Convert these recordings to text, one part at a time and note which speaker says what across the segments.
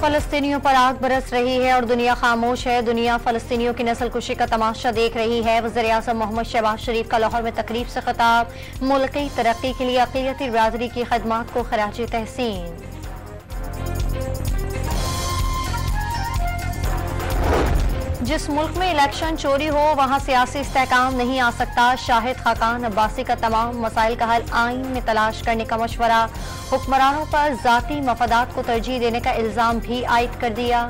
Speaker 1: फलस्तीनियों पर आग बरस रही है और दुनिया खामोश है। दुनिया फलस्तीनियों की नस्ल कुशी का तमाशा देख रही है। वज़ीर-ए-आज़म मोहम्मद शहबाज शरीफ का लाहौर में तकरीब से खिताब। मुल्क की तरक्की के लिए अक़लियती बिरादरी की खदमात को खराज तहसीन। जिस मुल्क में इलेक्शन चोरी हो वहां सियासी इस्तेहकाम नहीं आ सकता। शाहिद खाकान अब्बासी का तमाम मसाइल का हल आइन में तलाश करने का मशवरा। हुक्मरानों पर जाती मफादात को तरजीह देने का इल्जाम भी आयद कर दिया।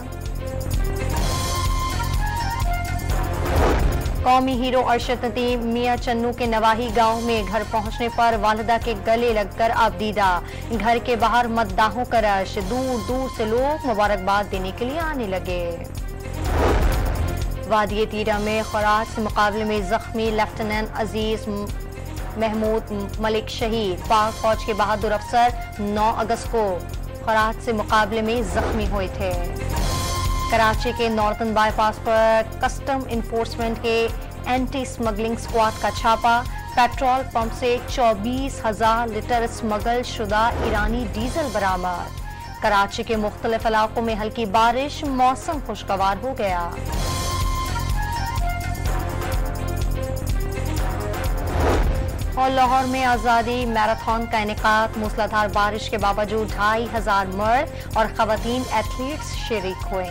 Speaker 1: कौमी हीरो अरशद नदीम मियां चन्नू के नवाही गांव में घर पहुंचने पर वालिदा के गले लगकर आबदीदा। घर के बाहर मद्दाहों का रश, दूर दूर से लोग मुबारकबाद देने के लिए आने लगे। वादी तीरा में खराज से मुकाबले में जख्मी लेफ्टिनेंट अजीज महमूद मलिक शहीद। पाक फौज के बहादुर अफसर 9 अगस्त को खराज से मुकाबले में जख्मी हुए थे। कराची के नॉर्थन बाईपास पर कस्टम इन्फोर्समेंट के एंटी स्मगलिंग स्क्वाड का छापा। पेट्रोल पंप से 24,000 लीटर स्मगल शुदा ईरानी डीजल बरामद। कराची के मुख्तलिफ इलाकों में हल्की बारिश, मौसम खुशगवार हो गया। और लाहौर में आज़ादी मैराथन का इनेकाद। मूसलाधार बारिश के बावजूद 2,500 मर्द और खवातीन एथलीट्स शरीक हुए।